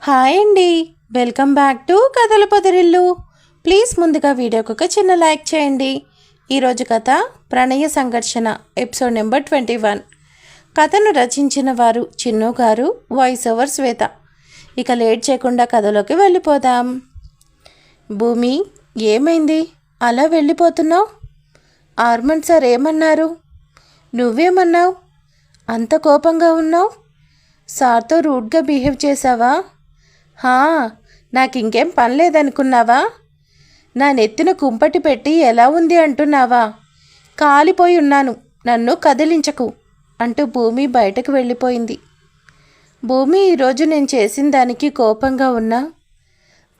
Hi అండి, welcome back to కథల పొదరిల్లు. Please ముందుగా వీడియోకి ఒక చిన్న లైక్ చేయండి. ఈరోజు కథ ప్రణయ సంఘర్షణ ఎపిసోడ్ నెంబర్ 21. కథను రచించిన వారు చిన్ను గారు, వాయిస్ ఓవర్ శ్వేత. ఇక లేట్ చేయకుండా కథలోకి వెళ్ళిపోదాం. భూమి, ఏమైంది అలా వెళ్ళిపోతున్నావు? ఆర్మన్ సార్ ఏమన్నారు? నువ్వేమన్నావు? అంత కోపంగా ఉన్నావు? సార్తో రూడ్గా బిహేవ్ చేసావా? నాకు ఇంకేం పని లేదనుకున్నావా? నా నెత్తిన కుంపటి పెట్టి ఎలా ఉంది అంటున్నావా? కాలిపోయి ఉన్నాను, నన్ను కదిలించకు అంటూ భూమి బయటకు వెళ్ళిపోయింది. భూమి, ఈరోజు నేను చేసిన దానికి కోపంగా ఉన్నా,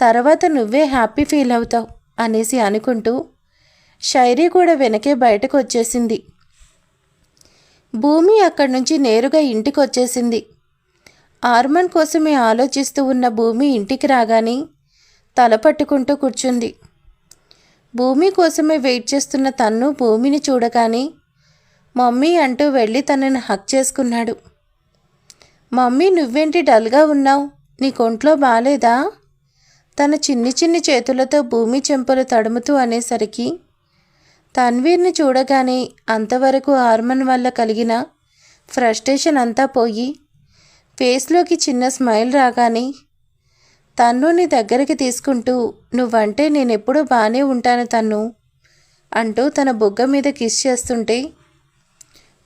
తర్వాత నువ్వే హ్యాపీ ఫీల్ అవుతావు అనేసి అనుకుంటూ శైరీ కూడా వెనకే బయటకు వచ్చేసింది. భూమి అక్కడి నుంచి నేరుగా ఇంటికి వచ్చేసింది. ఆర్మన్ కోసమే ఆలోచిస్తూ ఉన్న భూమి ఇంటికి రాగానే తల పట్టుకుంటూ కూర్చుంది. భూమి కోసమే వెయిట్ చేస్తున్న తన్ను భూమిని చూడగానే మమ్మీ అంటూ వెళ్ళి తనని హక్ చేసుకున్నాడు. మమ్మీ, నువ్వేంటి డల్గా ఉన్నావు? నీ కొంట్లో బాలేదా? తన చిన్ని చేతులతో భూమి చెంపలు తడుముతూ అనేసరికి తన్వీర్ని చూడగానే అంతవరకు ఆర్మన్ వల్ల కలిగిన ఫ్రస్ట్రేషన్ అంతా పోయి ఫేస్లోకి చిన్న స్మైల్ రాగానే తన్నుని దగ్గరికి తీసుకుంటూ, నువ్వంటే నేనెప్పుడూ బాగానే ఉంటాను తన్ను అంటూ తన బుగ్గ మీద కిస్ చేస్తుంటే,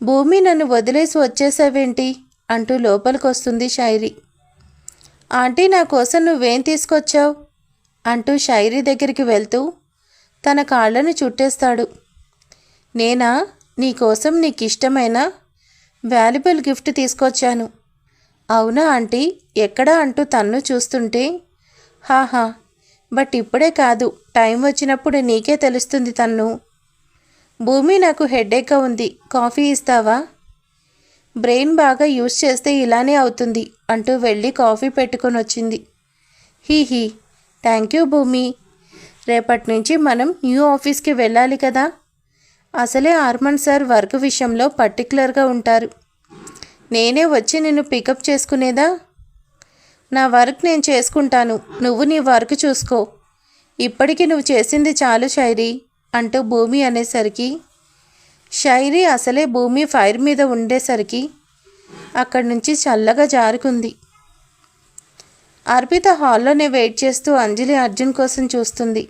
భూమి, నన్ను వదిలేసి వచ్చేసావేంటి అంటూ లోపలికొస్తుంది శైరీ. ఆంటీ, నా కోసం నువ్వేం తీసుకొచ్చావు అంటూ శైరీ దగ్గరికి వెళ్తూ తన కాళ్ళను చుట్టేస్తాడు. నేనా? నీకోసం నీకిష్టమైన వాల్యుబుల్ గిఫ్ట్ తీసుకొచ్చాను. అవునా ఆంటీ, ఎక్కడా అంటూ తన్ను చూస్తుంటే, హాహా, బట్ ఇప్పుడే కాదు, టైం వచ్చినప్పుడు నీకే తెలుస్తుంది తన్ను. భూమి, నాకు హెడేక్గా ఉంది, కాఫీ ఇస్తావా? బ్రెయిన్ బాగా యూజ్ చేస్తే ఇలానే అవుతుంది అంటూ వెళ్ళి కాఫీ పెట్టుకొని వచ్చింది. హీ, థ్యాంక్ యూ భూమి. రేపటి నుంచి మనం న్యూ ఆఫీస్కి వెళ్ళాలి కదా. అసలే ఆర్మన్ సార్ వర్క్ విషయంలో పర్టికులర్గా ఉంటారు. నేనే వచ్చి నిన్ను పికప్ చేసుకునేదా? నా వర్క్ నేను చేసుకుంటాను, నువ్వు నీ వర్క్ చూసుకో. ఇప్పటికీ నువ్వు చేసింది చాలు శైరీ అంటూ భూమి అనేసరికి, శైరీ అసలే భూమి ఫైర్ మీద ఉండేసరికి అక్కడి నుంచి చల్లగా జారుకుంది. అర్పిత హాల్లోనే వెయిట్ చేస్తూ అంజలి అర్జున్ కోసం చూస్తుంది.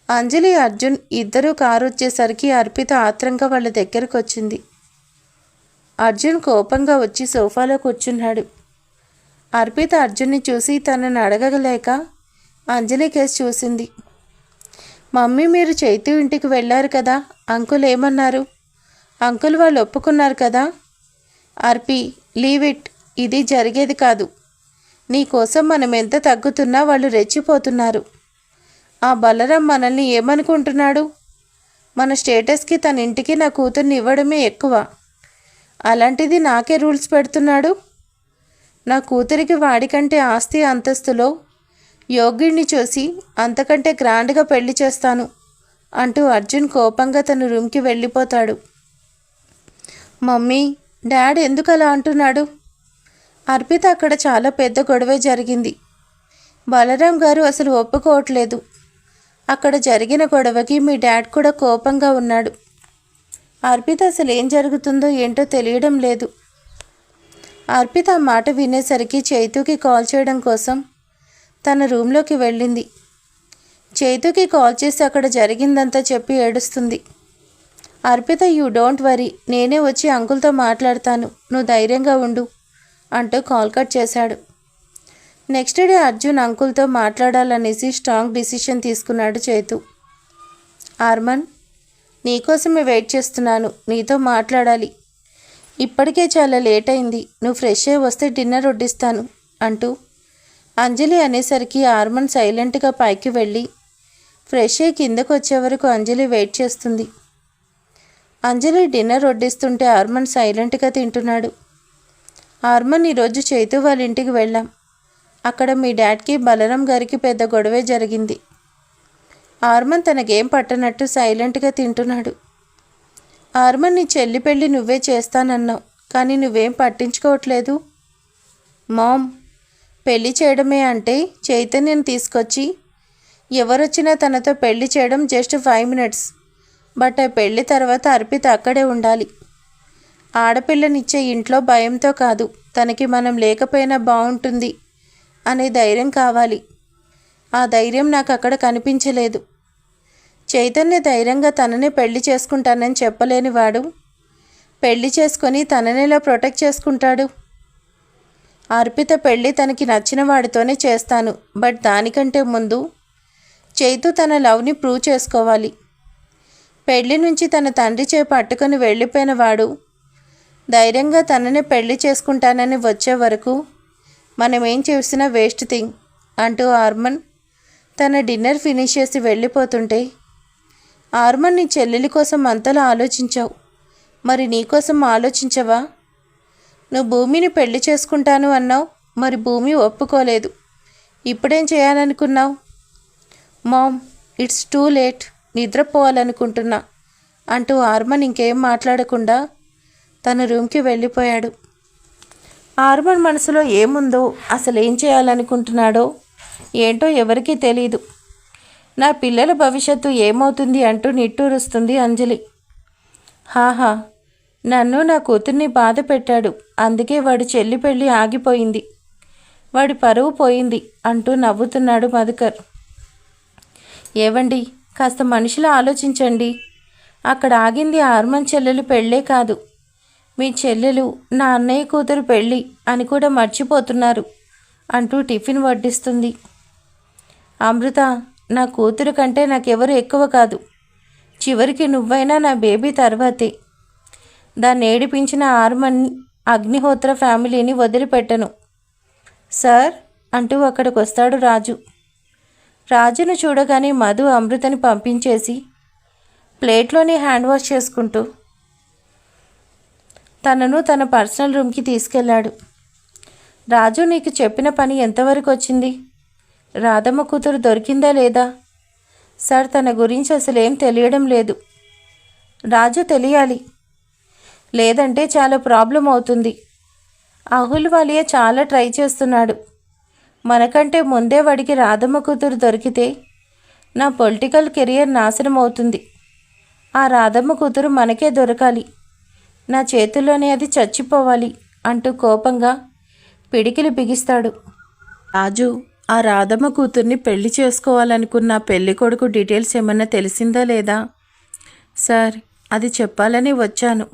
అంజలి అర్జున్ ఇద్దరూ కారు వచ్చేసరికి అర్పిత ఆత్రంగా వాళ్ళ దగ్గరకు వచ్చింది. అర్జున్ కోపంగా వచ్చి సోఫాలో కూర్చున్నాడు. అర్పిత అర్జున్ని చూసి తనని అడగలేక అంజలి కేసు చూసింది. మమ్మీ, మీరు చైతు ఇంటికి వెళ్ళారు కదా, అంకుల్ ఏమన్నారు? అంకుల్ వాళ్ళు ఒప్పుకున్నారు కదా. అర్పి, లీవ్ ఇట్, ఇది జరిగేది కాదు. నీకోసం మనం ఎంత తగ్గుతున్నా వాళ్ళు రెచ్చిపోతున్నారు. ఆ బలరాం మనల్ని ఏమనుకుంటున్నాడు? మన స్టేటస్కి తన ఇంటికి నా కూతుర్ని ఇవ్వడమే ఎక్కువ. అలాంటిది నాకే రూల్స్ పెడుతున్నాడు. నా కూతురికి వాడికంటే ఆస్తి అంతస్తులో యోగ్యుడిని చూసి అంతకంటే గ్రాండ్గా పెళ్లి చేస్తాను అంటూ అర్జున్ కోపంగా తన రూమ్కి వెళ్ళిపోతాడు. మమ్మీ, డాడ్ ఎందుకు అలా అంటున్నాడు? అర్పిత, అక్కడ చాలా పెద్ద గొడవే జరిగింది. బలరాం గారు అసలు ఒప్పుకోవట్లేదు. అక్కడ జరిగిన గొడవకి మీ డాడ్ కూడా కోపంగా ఉన్నాడు. అర్పిత, అసలు ఏం జరుగుతుందో ఏంటో తెలియడం లేదు. అర్పిత ఆ మాట వినేసరికి చైతుకి కాల్ చేయడం కోసం తన రూమ్లోకి వెళ్ళింది. చైతుకి కాల్ చేసి అక్కడ జరిగిందంతా చెప్పి ఏడుస్తుంది. అర్పిత, యూ డోంట్ వరీ, నేనే వచ్చి అంకుల్తో మాట్లాడతాను, నువ్వు ధైర్యంగా ఉండు అంటూ కాల్ కట్ చేశాడు. నెక్స్ట్ డే అర్జున్ అంకుల్తో మాట్లాడాలనేసి స్ట్రాంగ్ డిసిషన్ తీసుకున్నాడు చైతు. ఆర్మన్, నీకోసమే వెయిట్ చేస్తున్నాను, నీతో మాట్లాడాలి. ఇప్పటికే చాలా లేట్ అయింది, నువ్వు ఫ్రెష్ అయ్యి వస్తే డిన్నర్ వడ్డిస్తాను అంటూ అంజలి అనేసరికి ఆర్మన్ సైలెంట్గా పైకి వెళ్ళి ఫ్రెష్ అయ్యి కిందకు వచ్చే వరకు అంజలి వెయిట్ చేస్తుంది. అంజలి డిన్నర్ వడ్డిస్తుంటే ఆర్మన్ సైలెంట్గా తింటున్నాడు. ఆర్మన్, ఈరోజు చైతు వాళ్ళ ఇంటికి వెళ్ళాం. అక్కడ మీ డాడ్కి బలరాం గారికి పెద్ద గొడవే జరిగింది. ఆర్మన్ తనకేం పట్టనట్టు సైలెంట్గా తింటున్నాడు. ఆర్మన్, నీ చెల్లి పెళ్ళి నువ్వే చేస్తానన్నావు, కానీ నువ్వేం పట్టించుకోవట్లేదు. మామ్, పెళ్లి చేయడమే అంటే చైతన్యం తీసుకొచ్చి ఎవరొచ్చినా తనతో పెళ్లి చేయడం జస్ట్ 5 మినిట్స్. బట్ ఆ పెళ్లి తర్వాత అర్పిత అక్కడే ఉండాలి. ఆడపిల్లనిచ్చే ఇంట్లో భయంతో కాదు, తనకి మనం లేకపోయినా బాగుంటుంది అనే ధైర్యం కావాలి. ఆ ధైర్యం నాకు అక్కడ కనిపించలేదు. చైతన్య ధైర్యంగా తననే పెళ్లి చేసుకుంటానని చెప్పలేనివాడు పెళ్లి చేసుకొని తననేలా ప్రొటెక్ట్ చేసుకుంటాడు? అర్పిత పెళ్ళి తనకి నచ్చిన వాడితోనే చేస్తాను, బట్ దానికంటే ముందు చైతు తన లవ్ని ప్రూవ్ చేసుకోవాలి. పెళ్లి నుంచి తన తండ్రి చేయి పట్టుకొని వెళ్ళిపోయిన వాడు ధైర్యంగా తననే పెళ్లి చేసుకుంటానని వచ్చే వరకు మనమేం చేసినా వేస్ట్ థింగ్ అంటూ ఆర్మన్ తన డిన్నర్ ఫినిష్ చేసి వెళ్ళిపోతుంటే, ఆర్మన్ నీ చెల్లెలి కోసం అంతలా ఆలోచించావు, మరి నీకోసం ఆలోచించవా? నువ్వు భూమిని పెళ్లి చేసుకుంటాను అన్నావు, మరి భూమి ఒప్పుకోలేదు. ఇప్పుడేం చేయాలనుకున్నావు? మామ్, ఇట్స్ టూ లేట్, నిద్రపోవాలనుకుంటున్నా అంటూ ఆర్మన్ ఇంకేం మాట్లాడకుండా తన రూమ్కి వెళ్ళిపోయాడు. ఆర్మన్ మనసులో ఏముందో, అసలు ఏం చేయాలనుకుంటున్నాడో ఏంటో ఎవరికీ తెలీదు. నా పిల్లల భవిష్యత్తు ఏమవుతుంది అంటూ నిట్టూరుస్తుంది అంజలి. హాహా, నన్ను నా కూతుర్ని బాధ పెట్టాడు, అందుకే వాడి చెల్లి పెళ్ళి ఆగిపోయింది, వాడి పరువు పోయింది అంటూ నవ్వుతున్నాడు మధుకర్. ఏవండి, కాస్త మనిషిలా ఆలోచించండి. అక్కడ ఆగింది ఆర్మన్ చెల్లెలు పెళ్ళే కాదు, మీ చెల్లెలు నా అన్నయ్య కూతురు పెళ్ళి అని కూడా మర్చిపోతున్నారు అంటూ టిఫిన్ వడ్డిస్తుంది. అమృత, నా కూతురు కంటే నాకెవరు ఎక్కువ కాదు, చివరికి నువ్వైనా నా బేబీ తర్వాతే. దాన్ని ఏడిపించిన ఆర్మన్ అగ్నిహోత్ర ఫ్యామిలీని వదిలిపెట్టను సార్ అంటూ అక్కడికి వస్తాడు రాజు. రాజును చూడగానే మధు అమృతని పంపించేసి ప్లేట్లోనే హ్యాండ్ వాష్ చేసుకుంటూ తనను తన పర్సనల్ రూమ్కి తీసుకెళ్లాడు. రాజు, నీకు చెప్పిన పని ఎంతవరకు వచ్చింది? రాధమ్మ కూతురు దొరికిందా లేదా? సార్, తన గురించి అసలేం తెలియడం లేదు. రాజు, తెలియాలి, లేదంటే చాలా ప్రాబ్లం అవుతుంది. అహుల్ వాలియా చాలా ట్రై చేస్తున్నాడు. మనకంటే ముందే వాడికి రాధమ్మ కూతురు దొరికితే నా పొలిటికల్ కెరియర్ నాశనం అవుతుంది. ఆ రాధమ్మ కూతురు మనకే దొరకాలి, నా చేతుల్లోనే అది చచ్చిపోవాలి అంటూ కోపంగా పిడికిలి బిగిస్తాడు. రాజు, ఆ రాధమ్మ కూతుర్ని పెళ్లి చేసుకోవాలనుకున్న పెళ్లి కొడుకు డీటెయిల్స్ ఏమన్నా తెలిసిందా లేదా? సార్, అది చెప్పాలని వచ్చాను.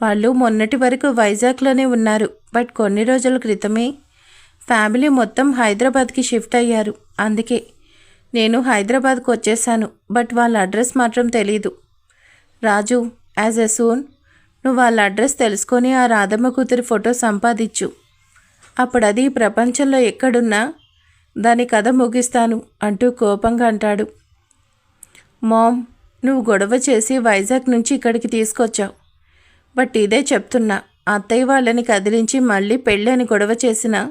వాళ్ళు మొన్నటి వరకు వైజాగ్లోనే ఉన్నారు, బట్ కొన్ని రోజుల క్రితమే ఫ్యామిలీ మొత్తం హైదరాబాద్కి షిఫ్ట్ అయ్యారు. అందుకే నేను హైదరాబాద్కు వచ్చేసాను, బట్ వాళ్ళ అడ్రస్ మాత్రం తెలీదు. రాజు, యాజ్ ఎ సూన్ నువ్వు వాళ్ళ అడ్రస్ తెలుసుకొని ఆ రాధమ్మ కూతురి ఫోటో సంపాదించు. అప్పుడు అది ప్రపంచంలో ఎక్కడున్నా దాని కథ ముగిస్తాను అంటూ కోపంగా అంటాడు. మామ్, నువ్వు గొడవ చేసి వైజాగ్ నుంచి ఇక్కడికి తీసుకొచ్చావు, బట్ ఇదే చెప్తున్నా, అత్తయ్య వాళ్ళని కదిలించి మళ్ళీ పెళ్ళి అని గొడవ చేసినా,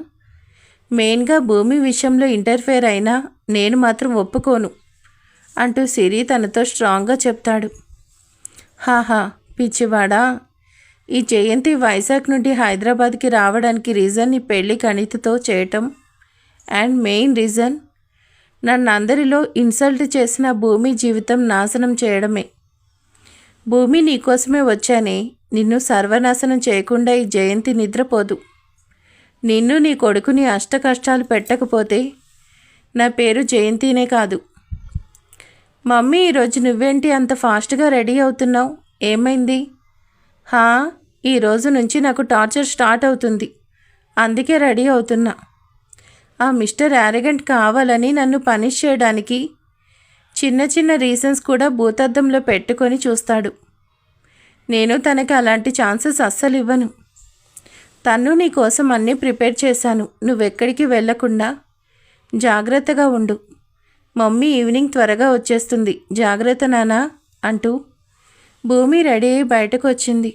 మెయిన్గా భూమి విషయంలో ఇంటర్ఫేర్ అయినా నేను మాత్రం ఒప్పుకోను అంటూ సిరి తనతో స్ట్రాంగ్గా చెప్తాడు. హాహా, పిచ్చివాడా, ఈ జయంతి వైజాగ్ నుండి హైదరాబాద్కి రావడానికి రీజన్ నీ పెళ్ళి గణితతో చేయటం, అండ్ మెయిన్ రీజన్ నన్ను అందరిలో ఇన్సల్ట్ చేసిన భూమి జీవితం నాశనం చేయడమే. భూమి, నీకోసమే వచ్చానే, నిన్ను సర్వనాశనం చేయకుండా ఈ జయంతి నిద్రపోదు. నిన్ను నీ కొడుకుని అష్ట కష్టాలు పెట్టకపోతే నా పేరు జయంతినే కాదు. మమ్మీ, ఈరోజు నువ్వేంటి అంత ఫాస్ట్గా రెడీ అవుతున్నావు? ఏమైంది? ఈరోజు నుంచి నాకు టార్చర్ స్టార్ట్ అవుతుంది, అందుకే రెడీ అవుతున్నా. ఆ మిస్టర్ యారగెంట్ కావాలని నన్ను పనిష్ చేయడానికి చిన్న చిన్న రీజన్స్ కూడా భూతద్దంలో పెట్టుకొని చూస్తాడు. నేను తనకి అలాంటి ఛాన్సెస్ అస్సలు ఇవ్వను. తను నీ కోసం అన్నీ ప్రిపేర్ చేశాను, నువ్వెక్కడికి వెళ్లకుండా జాగ్రత్తగా ఉండు. మమ్మీ ఈవినింగ్ త్వరగా వచ్చేస్తుంది, జాగ్రత్త నానా అంటూ భూమి రెడీ అయి బయటకు వచ్చింది.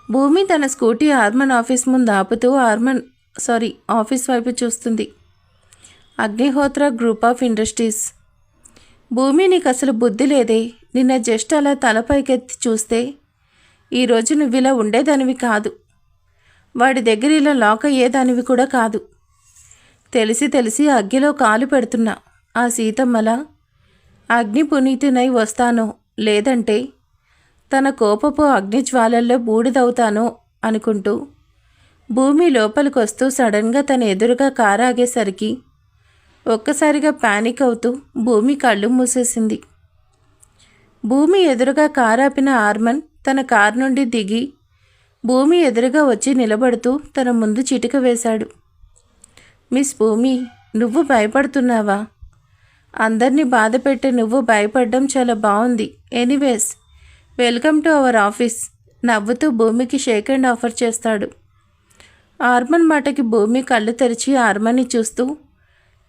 భూమి తన స్కూటీ ఆర్మన్ ఆఫీస్ ముందు ఆపుతూ ఆఫీస్ వైపు చూస్తుంది. Agnihotra group of industries. భూమి, నీకు అసలు బుద్ధి లేదే? నిన్న జస్ట్ అలా తలపైకెత్తి చూస్తే ఈరోజు నువ్వు ఇలా ఉండేదానివి కాదు, వాడి దగ్గర ఇలా లాక్ అయ్యేదానివి కూడా కాదు. తెలిసి తెలిసి అగ్గిలో కాలు పెడుతున్నా ఆ సీతమ్మల అగ్ని పునీతునై వస్తానో లేదంటే తన కోపపు అగ్నిజ్వాలల్లో బూడిదవుతానో అనుకుంటూ భూమి లోపలికొస్తూ సడన్గా తన ఎదురుగా కారు ఆగేసరికి ఒక్కసారిగా పానిక్ అవుతూ భూమి కళ్ళు మూసేసింది. భూమి ఎదురుగా కారు ఆపిన ఆర్మన్ తన కారు నుండి దిగి భూమి ఎదురుగా వచ్చి నిలబడుతూ తన ముందు చిటిక వేశాడు. మిస్ భూమి, నువ్వు భయపడుతున్నావా? అందరినీ బాధ పెట్టి నువ్వు భయపడడం చాలా బాగుంది. Anyways, welcome to our office. నవ్వుతూ భూమికి షేక్ హ్యాండ్ ఆఫర్ చేస్తాడు. ఆర్మన్ మాటకి భూమి కళ్ళు తెరిచి ఆర్మన్ని చూస్తూ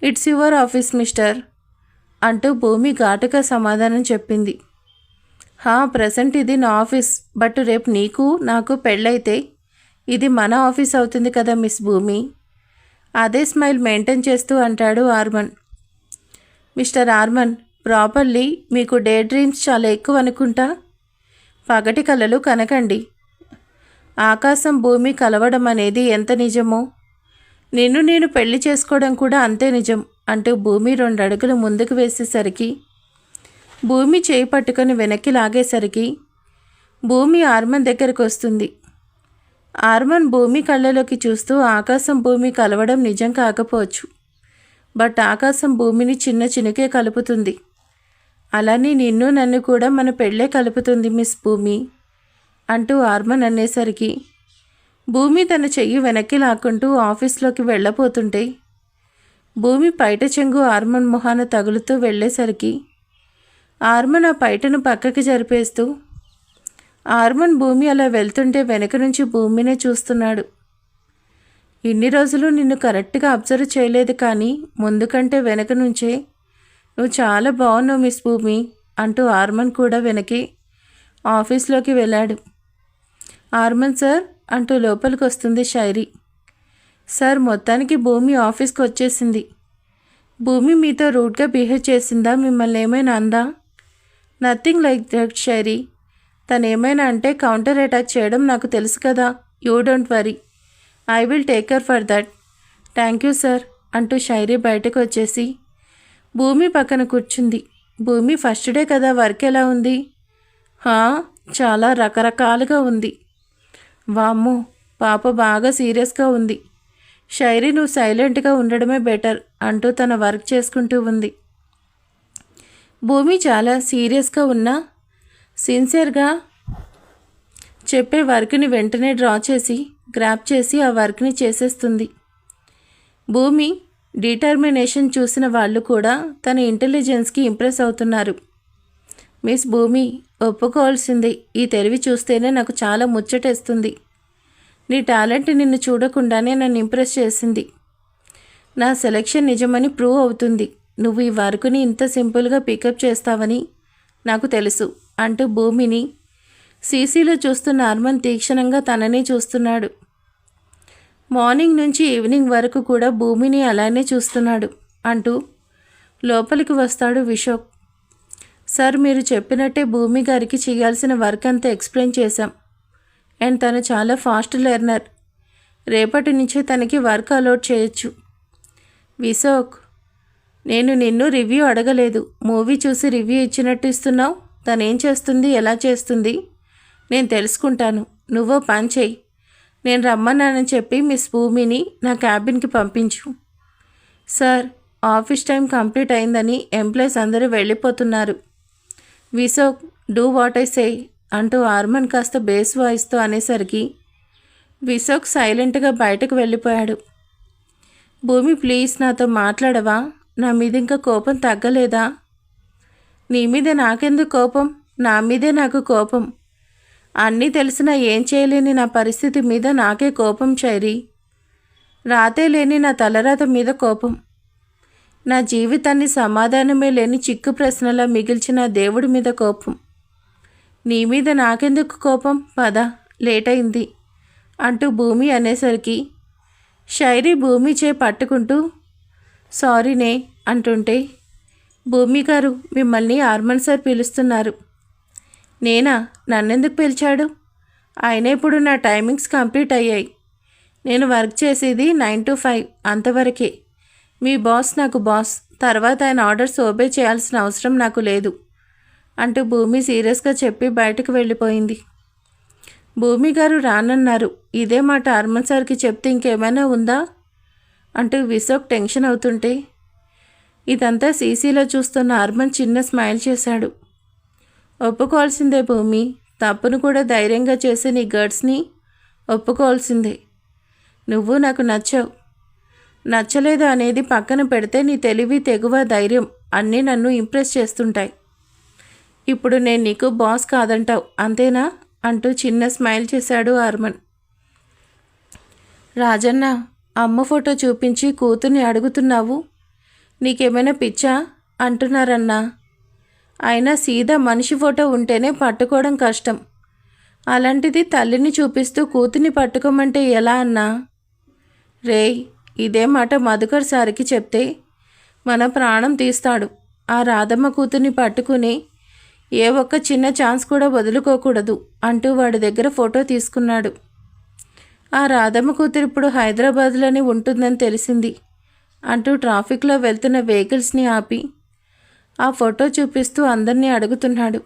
ఇట్స్ యువర్ ఆఫీస్ మిస్టర్ అంటూ భూమి ఘాటుగా సమాధానం చెప్పింది. ప్రెసెంట్ ఇది నా ఆఫీస్, బట్ రేపు నీకు నాకు పెళ్ళైతే ఇది మన ఆఫీస్ అవుతుంది కదా మిస్ భూమి. అదే స్మైల్ మెయింటైన్ చేస్తూ అంటాడు ఆర్మన్. మిస్టర్ ఆర్మన్, ప్రాపర్లీ మీకు డే డ్రీమ్స్ చాలా ఎక్కువ అనుకుంటా. పగటి కలలు కనకండి. ఆకాశం భూమి కలవడం అనేది ఎంత నిజమో నిన్ను నేను పెళ్లి చేసుకోవడం కూడా అంతే నిజం అంటూ భూమి 2 అడుగులు ముందుకు వేసేసరికి భూమి చేయి పట్టుకొని వెనక్కి లాగేసరికి భూమి ఆర్మన్ దగ్గరకు వస్తుంది. ఆర్మన్ భూమి కళ్ళలోకి చూస్తూ ఆకాశం భూమి కలవడం నిజం కాకపోవచ్చు, బట్ ఆకాశం భూమిని చిన్న చినుకే కలుపుతుంది. అలానే నిన్ను నన్ను కూడా మన పెళ్ళే కలుపుతుంది మిస్ భూమి అంటూ ఆర్మన్ అనేసరికి భూమి తన చెయ్యి వెనక్కి లాక్కుంటూ ఆఫీస్లోకి వెళ్ళబోతుంటే భూమి పైట చెంగు ఆర్మన్ మొహాన తగులుతూ వెళ్ళేసరికి ఆర్మన్ ఆ పైటను పక్కకి జరిపేస్తూ ఆర్మన్ భూమి అలా వెళ్తుంటే వెనక నుంచి భూమినే చూస్తున్నాడు. ఇన్ని రోజులు నిన్ను కరెక్ట్గా అబ్జర్వ్ చేయలేదు, కానీ ముందు కంటే వెనక నుంచే నువ్వు చాలా బాగున్నావు మిస్ భూమి అంటూ ఆర్మన్ కూడా వెనక్కి ఆఫీస్లోకి వెళ్ళాడు. ఆర్మన్ సార్ అంటూ లోపలికి వస్తుంది షైరీ. సార్, మొత్తానికి భూమి ఆఫీస్కి వచ్చేసింది. భూమి మీతో రూడ్గా బిహేవ్ చేసిందా? మిమ్మల్ని ఏమైనా అందా? Nothing like that Shairi. తను ఏమైనా అంటే కౌంటర్ అటాక్ చేయడం నాకు తెలుసు కదా. You don't worry, I will take care for that. Thank you sir అంటూ షైరీ బయటకు వచ్చేసి భూమి పక్కన కూర్చుంది. భూమి, ఫస్ట్ డే కదా, వర్క్ ఎలా ఉంది? చాలా రకరకాలుగా ఉంది. వామ్మో, పాప బాగా సీరియస్గా ఉంది. షైరీ, నువ్వు సైలెంట్గా ఉండడమే బెటర్ అంటూ తన వర్క్ చేసుకుంటూ ఉంది. భూమి చాలా సీరియస్గా ఉన్నా సిన్సియర్గా చెప్పే వర్క్ని వెంటనే డ్రా చేసి గ్రాప్ చేసి ఆ వర్క్ని చేసేస్తుంది. భూమి డిటర్మినేషన్ చూసిన వాళ్ళు కూడా తన ఇంటెలిజెన్స్కి ఇంప్రెస్ అవుతున్నారు. మిస్ భూమి, ఒప్పుకోవాల్సింది, ఈ తెలివి చూస్తేనే నాకు చాలా ముచ్చటేస్తుంది. నీ టాలెంట్ నిన్ను చూడకుండానే నన్ను ఇంప్రెస్ చేసింది. నా సెలెక్షన్ నిజమని ప్రూవ్ అవుతుంది. నువ్వు ఈ వర్క్ని ఇంత సింపుల్గా పికప్ చేస్తావని నాకు తెలుసు అంటూ భూమిని సీసీలో చూస్తున్న ఆర్మన్ తీక్షణంగా తననే చూస్తున్నాడు. మార్నింగ్ నుంచి ఈవినింగ్ వరకు కూడా భూమిని అలానే చూస్తున్నాడు అంటూ లోపలికి వస్తాడు విశోక్. సార్, మీరు చెప్పినట్టే భూమి గారికి చేయాల్సిన వర్క్ అంతా ఎక్స్ప్లెయిన్ చేశాం. అండ్ తను చాలా ఫాస్ట్ లెర్నర్. రేపటి నుంచే తనకి వర్క్ అలాట్ చేయొచ్చు. విశోక్, నేను నిన్ను రివ్యూ అడగలేదు. మూవీ చూసి రివ్యూ ఇచ్చినట్టు ఇస్తున్నావు. తనేం చేస్తుంది, ఎలా చేస్తుంది నేను తెలుసుకుంటాను. నువ్వో పని చేయి. నేను రమ్మన్నానని చెప్పి మిస్ భూమిని నా క్యాబిన్కి పంపించు. సార్, ఆఫీస్ టైం కంప్లీట్ అయిందని ఎంప్లాయీస్ అందరూ వెళ్ళిపోతున్నారు. విశోక్, డూ వాట్ ఐ సే అంటూ ఆర్మన్ కాస్త బేస్ వాయిస్తో అనేసరికి విశోక్ సైలెంట్గా బయటకు వెళ్ళిపోయాడు. భూమి, ప్లీజ్ నాతో మాట్లాడవా? నా మీద ఇంకా కోపం తగ్గలేదా? నీ మీద నాకెందుకు కోపం? నా మీదే నాకు కోపం. అన్నీ తెలిసినా ఏం చేయలేని నా పరిస్థితి మీద నాకే కోపం చైరీ. రాతే లేని నా తలరాత మీద కోపం. నా జీవితాన్ని సమాధానమే లేని చిక్కు ప్రశ్నలా మిగిల్చిన దేవుడి మీద కోపం. నీ మీద నాకెందుకు కోపం? పద, లేట్ అయింది అంటూ భూమి అనేసరికి షైరీ భూమి చే పట్టుకుంటూ సారీనే అంటుంటే, భూమి గారు, మిమ్మల్ని ఆర్మన్ సార్ పిలుస్తున్నారు. నేనా? నన్నెందుకు పిలిచాడు? ఆయన ఇప్పుడు నా టైమింగ్స్ కంప్లీట్ అయ్యాయి. నేను వర్క్ చేసేది 9 to 5 అంతవరకే. మీ బాస్ నాకు బాస్, తర్వాత ఆయన ఆర్డర్స్ ఓబే చేయాల్సిన అవసరం నాకు లేదు అంటూ భూమి సీరియస్గా చెప్పి బయటకు వెళ్ళిపోయింది. భూమి గారు రానన్నారు. ఇదే మాట హర్మన్ సార్కి చెప్తే ఇంకేమైనా ఉందా అంటూ విశోక్ టెన్షన్ అవుతుంటే ఇదంతా సీసీలో చూస్తున్న హర్మన్ చిన్న స్మైల్ చేశాడు. ఒప్పుకోవాల్సిందే భూమి, తప్పును కూడా ధైర్యంగా చేసే నీ గర్డ్స్ని ఒప్పుకోవాల్సిందే. నువ్వు నాకు నచ్చావు. నచ్చలేదు అనేది పక్కన పెడితే నీ తెలివి, తెగువ, ధైర్యం అన్నీ నన్ను ఇంప్రెస్ చేస్తుంటాయి. ఇప్పుడు నేను నీకు బాస్ కాదంటావు అంతేనా అంటూ చిన్న స్మైల్ చేశాడు హర్మన్. రాజన్న, అమ్మ ఫోటో చూపించి కూతుర్ని అడుగుతున్నావు, నీకేమైనా పిచ్చా అంటున్నారన్నా. అయినా సీదా మనిషి ఫోటో ఉంటేనే పట్టుకోవడం కష్టం, అలాంటిది తల్లిని చూపిస్తూ కూతుర్ని పట్టుకోమంటే ఎలా అన్నా? రేయ్, ఇదే మాట మధుకర్ సారికి చెప్తే మన ప్రాణం తీస్తాడు. ఆ రాధమ్మ కూతుర్ని పట్టుకుని ఏ ఒక్క చిన్న ఛాన్స్ కూడా వదులుకోకూడదు అంటూ వాడి దగ్గర ఫోటో తీసుకున్నాడు. ఆ రాధమ్మ కూతురు ఇప్పుడు హైదరాబాద్లోనే ఉంటుందని తెలిసింది అంటూ ట్రాఫిక్లో వెళ్తున్న వెహికల్స్ని ఆపి ఆ ఫోటో చూపిస్తూ అందరినీ అడుగుతున్నాడు.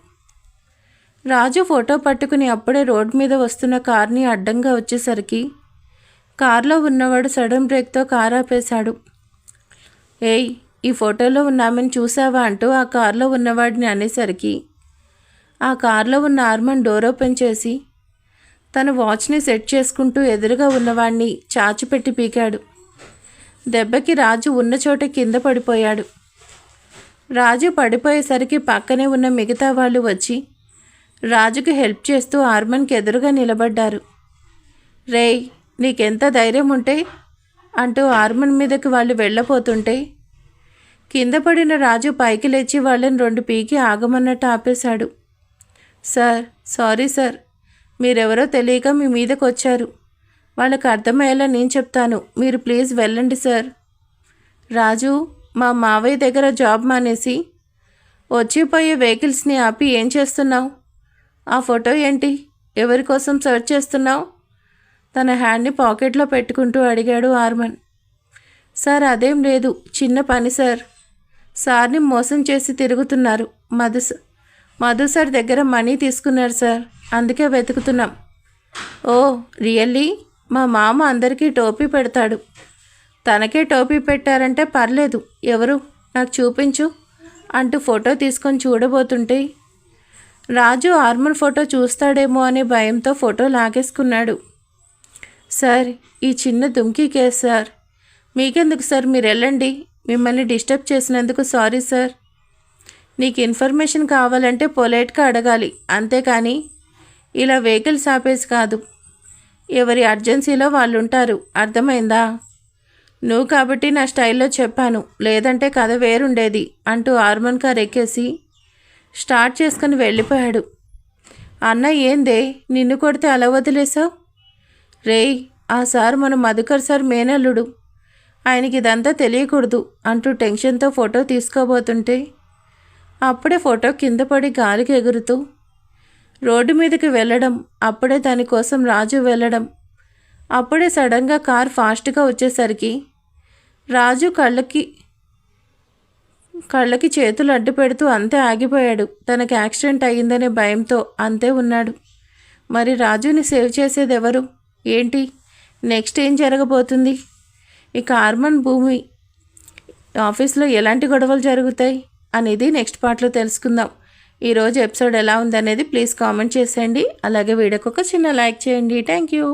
రాజు ఫోటో పట్టుకుని అప్పుడే రోడ్ మీద వస్తున్న కార్ని అడ్డంగా వచ్చేసరికి కారులో ఉన్నవాడు సడన్ బ్రేక్తో కారు ఆపేశాడు. ఏయ్, ఈ ఫోటోలో ఉన్న ఆమెను చూసావా అంటూ ఆ కారులో ఉన్నవాడిని అనేసరికి ఆ కారులో ఉన్న హర్మన్ డోర్ ఓపెన్ చేసి తన వాచ్ని సెట్ చేసుకుంటూ ఎదురుగా ఉన్నవాడిని చాచిపెట్టి పీకాడు. దెబ్బకి రాజు ఉన్న చోట కింద పడిపోయాడు. రాజు పడిపోయేసరికి పక్కనే ఉన్న మిగతా వాళ్ళు వచ్చి రాజుకి హెల్ప్ చేస్తూ హర్మన్కి ఎదురుగా నిలబడ్డారు. రేయ్, నీకెంత ధైర్యం ఉంటే అంటూ హర్మన్ మీదకి వాళ్ళు వెళ్ళపోతుంటే కింద పడిన రాజు పైకి లేచి వాళ్ళని 2 పీకి ఆగమన్నట్టు ఆపేశాడు. సార్, సారీ సార్, మీరెవరో తెలియక మీ మీదకి వచ్చారు. వాళ్ళకి అర్థమయ్యేలా నేను చెప్తాను, మీరు ప్లీజ్ వెళ్ళండి సార్. రాజు, మా మావయ్య దగ్గర జాబ్ మానేసి వచ్చిపోయే వెహికల్స్ని ఆపి ఏం చేస్తున్నావు? ఆ ఫోటో ఏంటి? ఎవరి కోసం సెర్చ్ చేస్తున్నావు? తన హ్యాండ్ని పాకెట్లో పెట్టుకుంటూ అడిగాడు హర్మన్. సార్, అదేం లేదు, చిన్న పని సార్. సార్ని మోసం చేసి తిరుగుతున్నారు. మధు సార్ దగ్గర మనీ తీసుకున్నారు సార్, అందుకే వెతుకుతున్నాం. ఓ రియల్లీ? మా మామ అందరికీ టోపీ పెడతాడు, తనకే టోపీ పెట్టారంటే పర్లేదు. ఎవరు? నాకు చూపించు అంటూ ఫోటో తీసుకొని చూడబోతుంటే రాజు హర్మన్ ఫోటో చూస్తాడేమో అనే భయంతో ఫోటో లాగేసుకున్నాడు. సార్, ఈ చిన్న దుమ్కీ కేసు సార్. మీకెందుకు సార్, మీరు వెళ్ళండి. మిమ్మల్ని డిస్టర్బ్ చేసినందుకు సారీ సార్. నీకు ఇన్ఫర్మేషన్ కావాలంటే పొలైట్గా అడగాలి, అంతేకాని ఇలా వెహికల్స్ ఆపేసి కాదు. ఎవరి అర్జెన్సీలో వాళ్ళు ఉంటారు, అర్థమైందా? నువ్వు కాబట్టి నా స్టైల్లో చెప్పాను, లేదంటే కథ వేరుండేది అంటూ హర్మన్ కార్ ఎక్కేసి స్టార్ట్ చేసుకుని వెళ్ళిపోయాడు. అన్న, ఏందే నిన్ను కొడితే అలా వదిలేసావు? రేయ్, ఆ సార్ మన మధుకర్ సార్ మేనల్లుడు, ఆయనకి ఇదంతా తెలియకూడదు అంటూ టెన్షన్తో ఫోటో తీసుకోబోతుంటే అప్పుడే ఫోటో కింద పడి గాలికి ఎగురుతూ రోడ్డు మీదకి వెళ్ళడం, అప్పుడే దానికోసం రాజు వెళ్ళడం, అప్పుడే సడన్గా కార్ ఫాస్ట్గా వచ్చేసరికి రాజు కళ్ళకి చేతులు అడ్డు పెడుతూ అంతే ఆగిపోయాడు. తనకి యాక్సిడెంట్ అయ్యిందనే భయంతో అంతే ఉన్నాడు. మరి రాజుని సేవ్ చేసేది ఎవరు? ఏంటి నెక్స్ట్ ఏం జరగబోతుంది? ఇక హర్మన్ భూమి ఆఫీస్లో ఎలాంటి గొడవలు జరుగుతాయి అనేది నెక్స్ట్ పార్ట్లో తెలుసుకుందాం. ఈరోజు ఎపిసోడ్ ఎలా ఉందనేది ప్లీజ్ కామెంట్ చేసేయండి. అలాగే వీడియోకి ఒక చిన్న లైక్ చేయండి. Thank you.